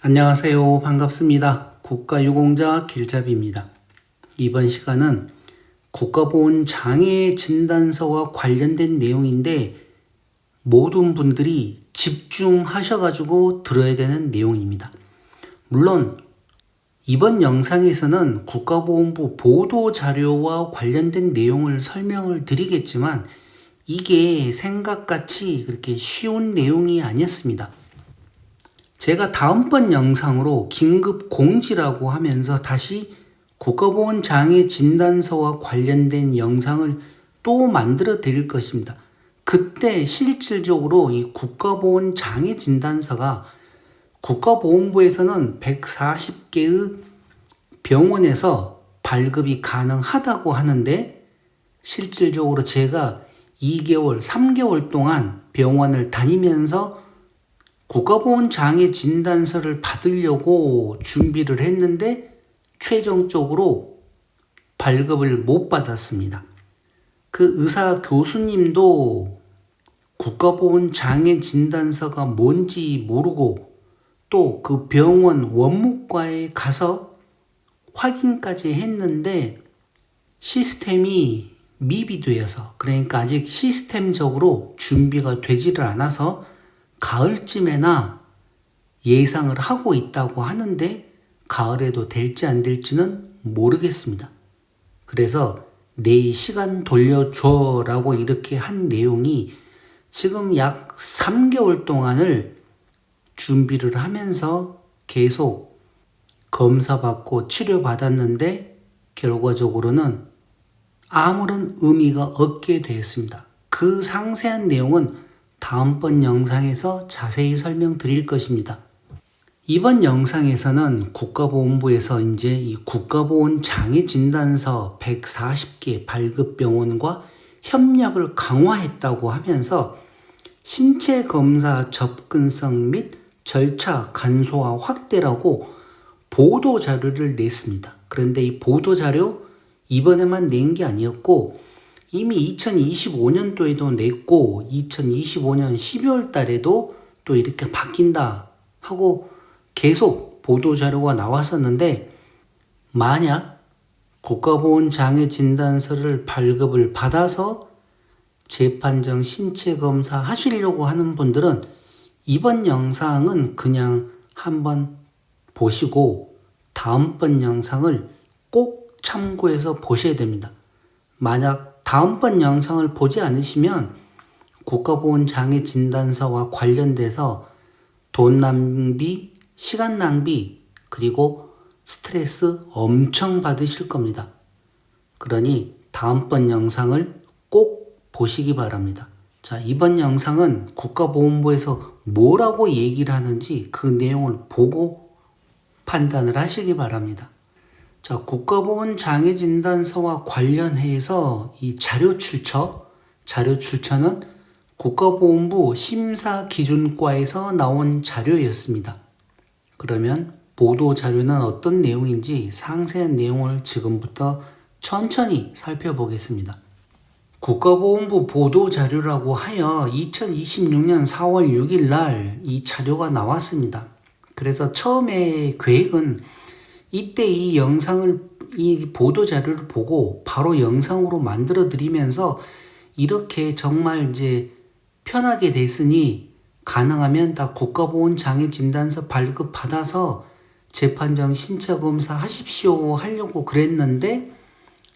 안녕하세요. 반갑습니다. 국가유공자 길잡이입니다. 이번 시간은 국가보훈장애 진단서와 관련된 내용인데 모든 분들이 집중하셔가지고 들어야 되는 내용입니다. 물론 이번 영상에서는 국가보훈부 보도자료와 관련된 내용을 설명을 드리겠지만 이게 생각같이 그렇게 쉬운 내용이 아니었습니다. 제가 다음번 영상으로 긴급 공지라고 하면서 다시 국가보훈장애 진단서와 관련된 영상을 또 만들어 드릴 것입니다. 그때 실질적으로 이 국가보훈장애 진단서가 국가보훈부에서는 140개의 병원에서 발급이 가능하다고 하는데 실질적으로 제가 2개월, 3개월 동안 병원을 다니면서 국가보훈장애 진단서를 받으려고 준비를 했는데 최종적으로 발급을 못 받았습니다. 그 의사 교수님도 국가보훈장애 진단서가 뭔지 모르고 또 그 병원 원무과에 가서 확인까지 했는데 시스템이 미비되어서, 그러니까 아직 시스템적으로 준비가 되지를 않아서 가을쯤에나 예상을 하고 있다고 하는데 가을에도 될지 안 될지는 모르겠습니다. 그래서 내 시간 돌려줘 라고 이렇게 한 내용이 지금 약 3개월 동안을 준비를 하면서 계속 검사받고 치료받았는데 결과적으로는 아무런 의미가 없게 되었습니다. 그 상세한 내용은 다음번 영상에서 자세히 설명드릴 것입니다. 이번 영상에서는 국가보훈부에서 이제 이 국가보훈장애 진단서 140개 발급병원과 협력을 강화했다고 하면서 신체 검사 접근성 및 절차 간소화 확대라고 보도 자료를 냈습니다. 그런데 이 보도 자료 이번에만 낸 게 아니었고 이미 2025년도에도 냈고 2025년 12월 달에도 또 이렇게 바뀐다 하고 계속 보도자료가 나왔었는데 만약 국가보훈장애 진단서를 발급을 받아서 재판정 신체검사 하시려고 하는 분들은 이번 영상은 그냥 한번 보시고 다음번 영상을 꼭 참고해서 보셔야 됩니다. 만약 다음번 영상을 보지 않으시면 국가보훈장애 진단서와 관련돼서 돈 낭비, 시간 낭비, 그리고 스트레스 엄청 받으실 겁니다. 그러니 다음번 영상을 꼭 보시기 바랍니다. 자, 이번 영상은 국가보훈부에서 뭐라고 얘기를 하는지 그 내용을 보고 판단을 하시기 바랍니다. 자, 국가보훈장애 진단서와 관련해서 이 자료출처는 국가보훈부 심사기준과에서 나온 자료였습니다. 그러면 보도 자료는 어떤 내용인지 상세한 내용을 지금부터 천천히 살펴보겠습니다. 국가보훈부 보도 자료라고 하여 2026년 4월 6일 날 이 자료가 나왔습니다. 그래서 처음에 계획은 이때 이 보도 자료를 보고 바로 영상으로 만들어 드리면서 이렇게 정말 이제 편하게 됐으니 가능하면 다 국가보훈장애 진단서 발급 받아서 재판정 신체검사 하십시오 하려고 그랬는데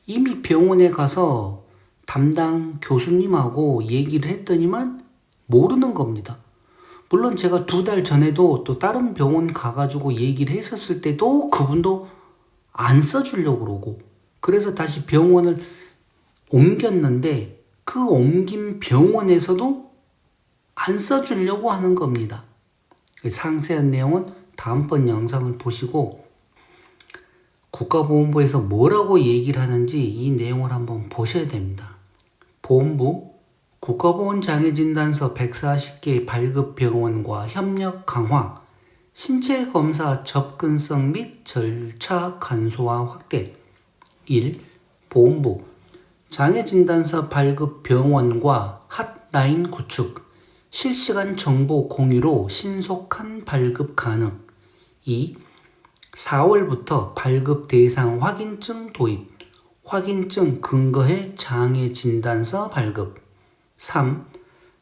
이미 병원에 가서 담당 교수님하고 얘기를 했더니만 모르는 겁니다. 물론 제가 2달 전에도 또 다른 병원 가가지고 얘기를 했었을 때도 그분도 안 써주려고 그러고 그래서 다시 병원을 옮겼는데 그 옮긴 병원에서도 안 써주려고 하는 겁니다. 상세한 내용은 다음번 영상을 보시고 국가보훈부에서 뭐라고 얘기를 하는지 이 내용을 한번 보셔야 됩니다. 보훈부 국가보훈장애진단서 140개 발급병원과 협력 강화, 신체검사 접근성 및 절차 간소화 확대. 1. 보훈부 장애진단서 발급병원과 핫라인 구축, 실시간 정보 공유로 신속한 발급 가능. 2. 4월부터 발급 대상 확인증 도입, 확인증 근거해 장애 진단서 발급. 3.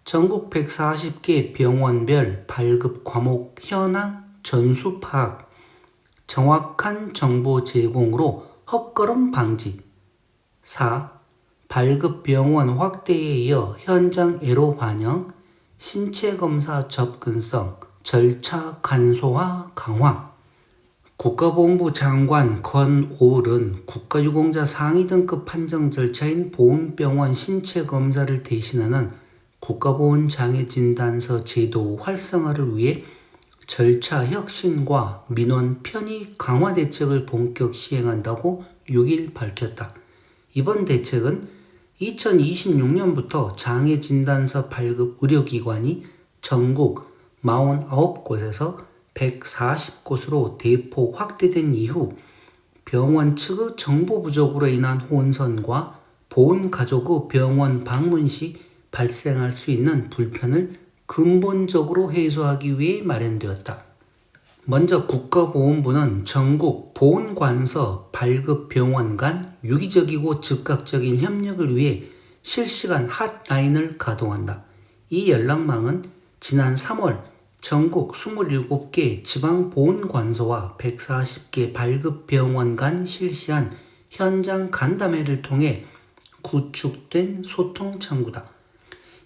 전국 140개 병원별 발급 과목 현황 전수 파악, 정확한 정보 제공으로 헛걸음 방지. 4. 발급 병원 확대에 이어 현장 애로 반영, 신체검사 접근성, 절차 간소화 강화. 국가보훈부 장관 권오을은 국가유공자 상위 등급 판정 절차인 보훈병원 신체검사를 대신하는 국가보훈장애진단서 제도 활성화를 위해 절차 혁신과 민원 편의 강화 대책을 본격 시행한다고 6일 밝혔다. 이번 대책은 2026년부터 장애진단서 발급 의료기관이 전국 49곳에서 140곳으로 대폭 확대된 이후 병원 측의 정보 부족으로 인한 혼선과 보훈가족의 병원 방문 시 발생할 수 있는 불편을 근본적으로 해소하기 위해 마련되었다. 먼저 국가보훈부는 전국 보훈관서 발급병원 간 유기적이고 즉각적인 협력을 위해 실시간 핫라인을 가동한다. 이 연락망은 지난 3월 전국 27개 지방보훈관소와 140개 발급병원 간 실시한 현장 간담회를 통해 구축된 소통 창구다.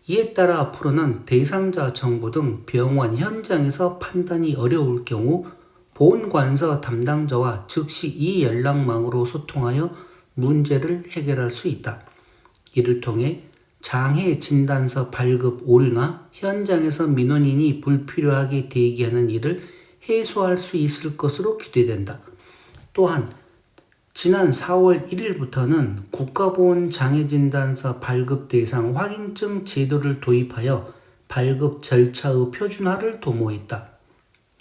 이에 따라 앞으로는 대상자 정보 등 병원 현장에서 판단이 어려울 경우 보훈관서 담당자와 즉시 이 연락망으로 소통하여 문제를 해결할 수 있다. 이를 통해 장애 진단서 발급 오류나 현장에서 민원인이 불필요하게 대기하는 일을 해소할 수 있을 것으로 기대된다. 또한 지난 4월 1일부터는 국가보훈장애진단서 발급 대상 확인증 제도를 도입하여 발급 절차의 표준화를 도모했다.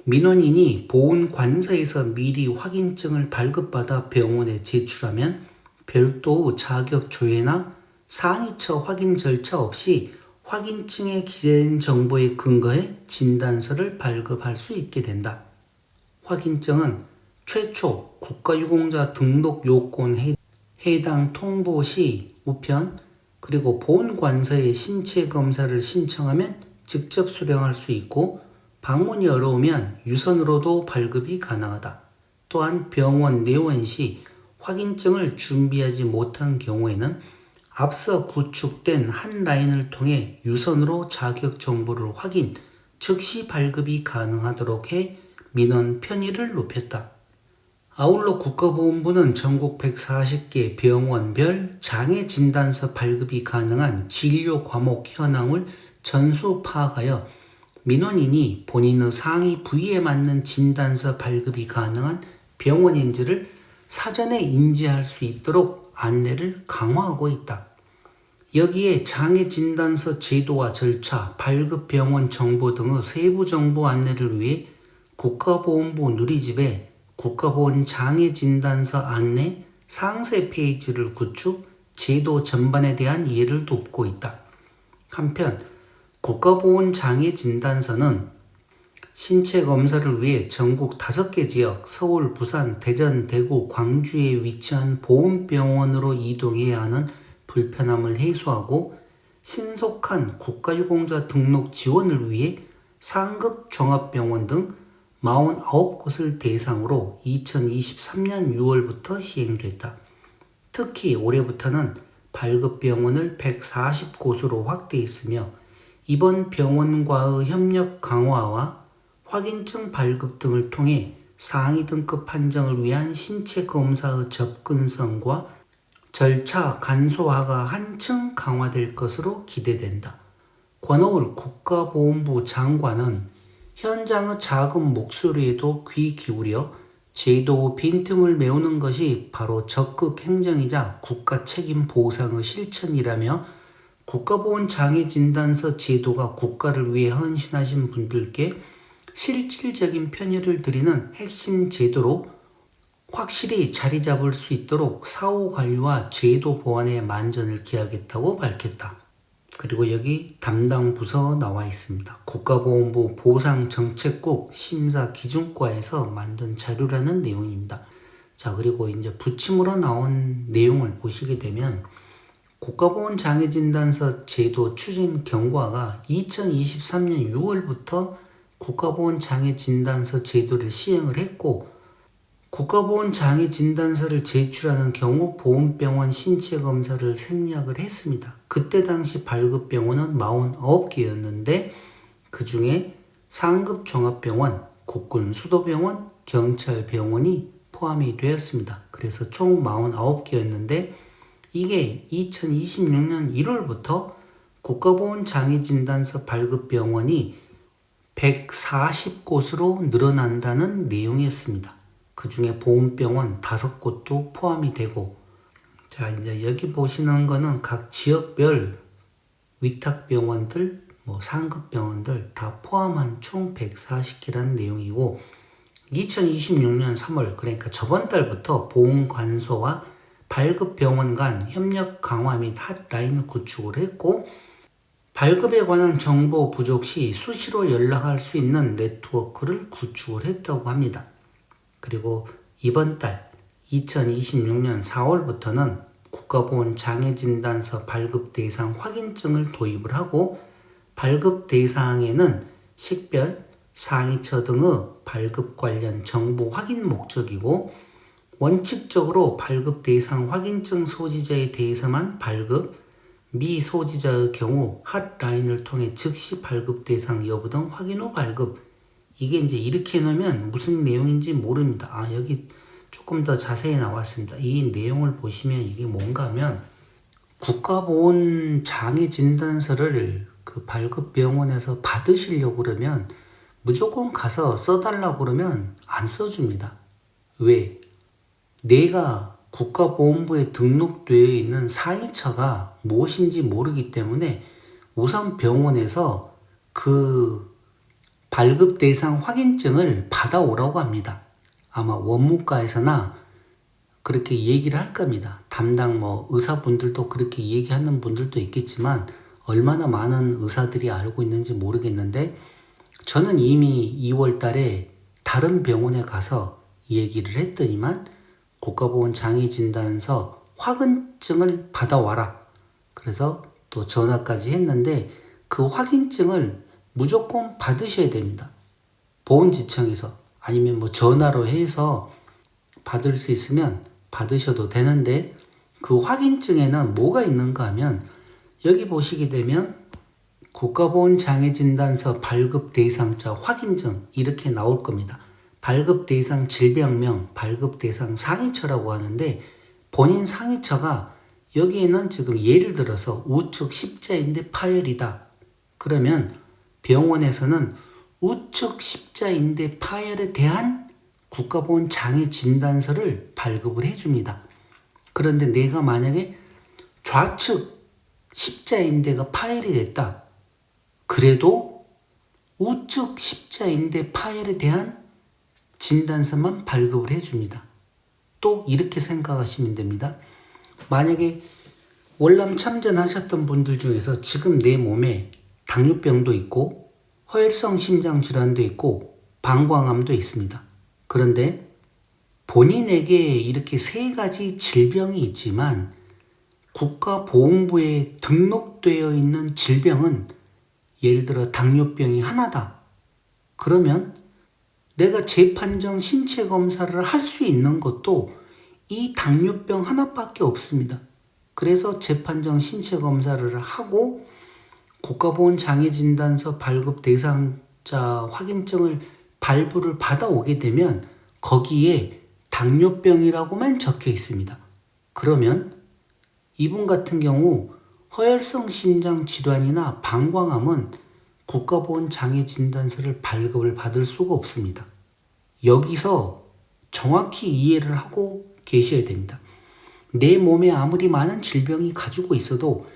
민원인이 보훈관서에서 미리 확인증을 발급받아 병원에 제출하면 별도의 자격 조회나 상위처 확인 절차 없이 확인증에 기재된 정보에 근거해 진단서를 발급할 수 있게 된다. 확인증은 최초 국가유공자 등록 요건 해당 통보 시 우편 그리고 보훈관서에 신체검사를 신청하면 직접 수령할 수 있고 방문이 어려우면 유선으로도 발급이 가능하다. 또한 병원 내원 시 확인증을 준비하지 못한 경우에는 앞서 구축된 한 라인을 통해 유선으로 자격 정보를 확인, 즉시 발급이 가능하도록 해 민원 편의를 높였다. 아울러 국가보훈부는 전국 140개 병원별 장애진단서 발급이 가능한 진료 과목 현황을 전수 파악하여 민원인이 본인의 상위 부위에 맞는 진단서 발급이 가능한 병원인지를 사전에 인지할 수 있도록 안내를 강화하고 있다. 여기에 장애진단서 제도와 절차, 발급병원 정보 등의 세부 정보 안내를 위해 국가보훈부 누리집에 국가보훈장애진단서 안내 상세 페이지를 구축, 제도 전반에 대한 이해를 돕고 있다. 한편 국가보훈장애진단서는 신체검사를 위해 전국 5개 지역, 서울, 부산, 대전, 대구, 광주에 위치한 보훈병원으로 이동해야 하는 불편함을 해소하고 신속한 국가유공자 등록 지원을 위해 상급 종합병원 등 49곳을 대상으로 2023년 6월부터 시행됐다. 특히 올해부터는 발급병원을 140곳으로 확대했으며 이번 병원과의 협력 강화와 확인증 발급 등을 통해 상위 등급 판정을 위한 신체검사의 접근성과 절차 간소화가 한층 강화될 것으로 기대된다. 권오을 국가보훈부 장관은 현장의 작은 목소리에도 귀 기울여 제도 빈틈을 메우는 것이 바로 적극 행정이자 국가 책임 보상의 실천이라며 국가보훈장애진단서 제도가 국가를 위해 헌신하신 분들께 실질적인 편의를 드리는 핵심 제도로 확실히 자리 잡을 수 있도록 사후 관리와 제도 보완에 만전을 기하겠다고 밝혔다. 그리고 여기 담당 부서 나와 있습니다. 국가보훈부 보상정책국 심사기준과에서 만든 자료라는 내용입니다. 자, 그리고 이제 부침으로 나온 내용을 보시게 되면 국가보훈장애진단서 제도 추진 경과가 2023년 6월부터 국가보훈장애진단서 제도를 시행을 했고, 국가보훈장애진단서를 제출하는 경우 보훈병원 신체검사를 생략을 했습니다. 그때 당시 발급병원은 49개였는데 그 중에 상급 종합병원, 국군 수도병원, 경찰병원이 포함이 되었습니다. 그래서 총 49개였는데 이게 2026년 1월부터 국가보훈장애진단서 발급병원이 140곳으로 늘어난다는 내용이었습니다. 그 중에 보훈병원 5곳도 포함이 되고, 자, 이제 여기 보시는 거는 각 지역별 위탁병원들, 상급병원들 다 포함한 총 140개라는 내용이고, 2026년 3월, 그러니까 저번 달부터 보훈관소와 발급병원 간 협력 강화 및 핫라인을 구축을 했고, 발급에 관한 정보 부족 시 수시로 연락할 수 있는 네트워크를 구축을 했다고 합니다. 그리고 이번 달 2026년 4월부터는 국가보훈장애진단서 발급 대상 확인증을 도입을 하고, 발급 대상에는 식별, 상위처 등의 발급 관련 정보 확인 목적이고, 원칙적으로 발급 대상 확인증 소지자에 대해서만 발급, 미소지자의 경우 핫라인을 통해 즉시 발급 대상 여부 등 확인 후 발급. 이게 이제 이렇게 해놓으면 무슨 내용인지 모릅니다. 아, 여기 조금 더 자세히 나왔습니다. 이 내용을 보시면 이게 뭔가 하면 국가보훈장애진단서를 그 발급병원에서 받으시려고 그러면 무조건 가서 써달라고 그러면 안 써줍니다. 왜? 내가 국가보훈부에 등록되어 있는 상위처가 무엇인지 모르기 때문에 우선 병원에서 그 발급 대상 확인증을 받아오라고 합니다. 아마 원무과에서나 그렇게 얘기를 할 겁니다. 담당 의사분들도 그렇게 얘기하는 분들도 있겠지만 얼마나 많은 의사들이 알고 있는지 모르겠는데, 저는 이미 2월 달에 다른 병원에 가서 얘기를 했더니만 국가보훈장애진단서 확인증을 받아와라. 그래서 또 전화까지 했는데 그 확인증을 무조건 받으셔야 됩니다. 보훈지청에서 아니면 전화로 해서 받을 수 있으면 받으셔도 되는데, 그 확인증에는 뭐가 있는가 하면 여기 보시게 되면 국가보훈장애진단서 발급 대상자 확인증 이렇게 나올 겁니다. 발급 대상 질병명, 발급 대상 상위처라고 하는데, 본인 상위처가 여기에는 지금 예를 들어서 우측 십자인대 파열이다. 그러면 병원에서는 우측 십자인대 파열에 대한 국가보훈장애진단서를 발급을 해줍니다. 그런데 내가 만약에 좌측 십자인대가 파열이 됐다. 그래도 우측 십자인대 파열에 대한 진단서만 발급을 해줍니다. 또 이렇게 생각하시면 됩니다. 만약에 월남 참전하셨던 분들 중에서 지금 내 몸에 당뇨병도 있고 허혈성 심장질환도 있고 방광암도 있습니다. 그런데 본인에게 이렇게 3가지 질병이 있지만 국가보훈부에 등록되어 있는 질병은 예를 들어 당뇨병이 하나다. 그러면 내가 재판정 신체 검사를 할 수 있는 것도 이 당뇨병 하나밖에 없습니다. 그래서 재판정 신체 검사를 하고 국가보훈장애진단서 발급 대상자 확인증을 발부를 받아오게 되면 거기에 당뇨병이라고만 적혀 있습니다. 그러면 이분 같은 경우 허혈성 심장 질환이나 방광암은 국가보훈장애진단서를 발급을 받을 수가 없습니다. 여기서 정확히 이해를 하고 계셔야 됩니다. 내 몸에 아무리 많은 질병이 가지고 있어도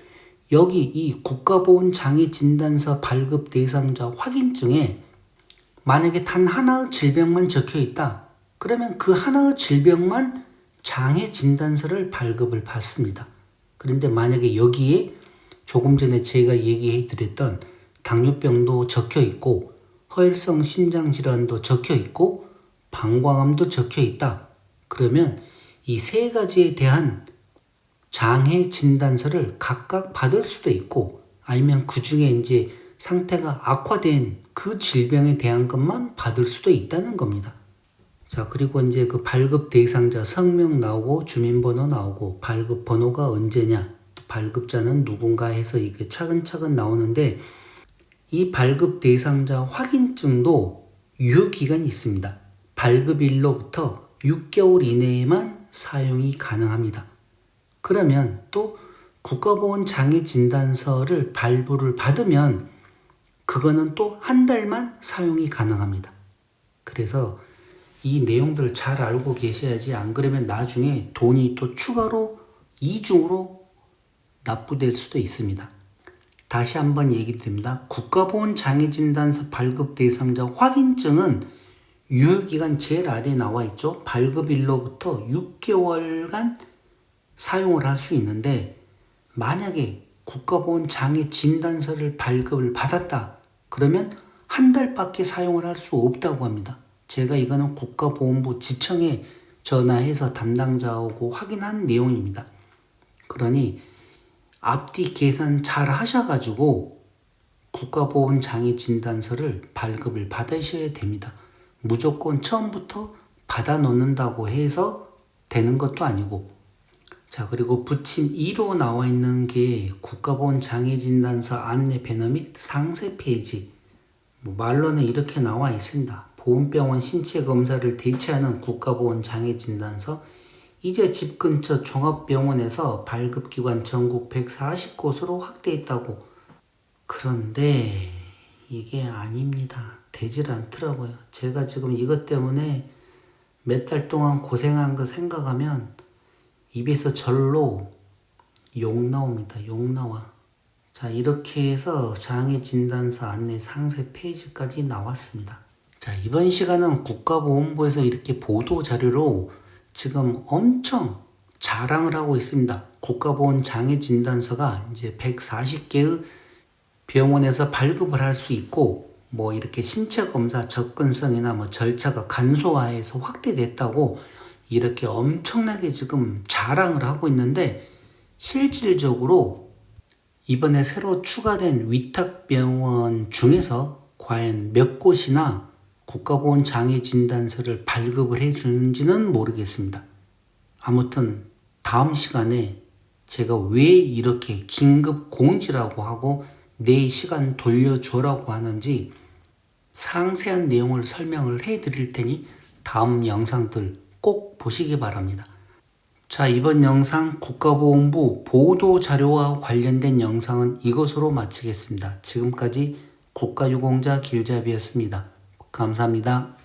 여기 이 국가보훈장애진단서 발급 대상자 확인증에 만약에 단 하나의 질병만 적혀 있다. 그러면 그 하나의 질병만 장애 진단서를 발급을 받습니다. 그런데 만약에 여기에 조금 전에 제가 얘기해 드렸던 당뇨병도 적혀 있고 허혈성 심장질환도 적혀 있고 방광암도 적혀 있다. 그러면 이 세 가지에 대한 장애 진단서를 각각 받을 수도 있고 아니면 그 중에 이제 상태가 악화된 그 질병에 대한 것만 받을 수도 있다는 겁니다. 자, 그리고 이제 그 발급 대상자 성명 나오고 주민번호 나오고 발급 번호가 언제냐, 또 발급자는 누군가 해서 이게 차근차근 나오는데 이 발급 대상자 확인증도 유효기간이 있습니다. 발급일로부터 6개월 이내에만 사용이 가능합니다. 그러면 또 국가보건장애진단서를 발부를 받으면 그거는 또 한 달만 사용이 가능합니다. 그래서 이 내용들을 잘 알고 계셔야지 안 그러면 나중에 돈이 또 추가로 이중으로 납부될 수도 있습니다. 다시 한번 얘기 드립니다. 국가보건장애진단서 발급 대상자 확인증은 유효기간 제일 아래에 나와 있죠. 발급일로부터 6개월간 사용을 할 수 있는데 만약에 국가보건장애진단서를 발급을 받았다. 그러면 한 달밖에 사용을 할 수 없다고 합니다. 제가 이거는 국가보건부 지청에 전화해서 담당자하고 확인한 내용입니다. 그러니 앞뒤 계산 잘 하셔가지고 국가보건장애진단서를 발급을 받으셔야 됩니다. 무조건 처음부터 받아 놓는다고 해서 되는 것도 아니고. 자, 그리고 부침 2로 나와 있는 게 국가보건장애진단서 안내 배너 및 상세 페이지. 말로는 이렇게 나와 있습니다. 보훈병원 신체검사를 대체하는 국가보건장애진단서 이제 집 근처 종합병원에서 발급기관 전국 140곳으로 확대했다고. 그런데 이게 아닙니다. 되질 않더라고요. 제가 지금 이것 때문에 몇 달 동안 고생한 거 생각하면 입에서 절로 욕 나옵니다. 욕 나와. 자, 이렇게 해서 장애진단서 안내 상세 페이지까지 나왔습니다. 자, 이번 시간은 국가보건부에서 이렇게 보도자료로 지금 엄청 자랑을 하고 있습니다. 국가보건장애진단서가 이제 140개의 병원에서 발급을 할 수 있고 뭐 이렇게 신체검사 접근성이나 뭐 절차가 간소화해서 확대됐다고 이렇게 엄청나게 지금 자랑을 하고 있는데 실질적으로 이번에 새로 추가된 위탁병원 중에서 과연 몇 곳이나 국가보건장애진단서를 발급을 해주는지는 모르겠습니다. 아무튼 다음 시간에 제가 왜 이렇게 긴급 공지라고 하고 내 시간 돌려줘라고 하는지 상세한 내용을 설명을 해드릴 테니 다음 영상들 꼭 보시기 바랍니다. 자, 이번 영상 국가보건부 보도자료와 관련된 영상은 이것으로 마치겠습니다. 지금까지 국가유공자 길잡이였습니다. 감사합니다.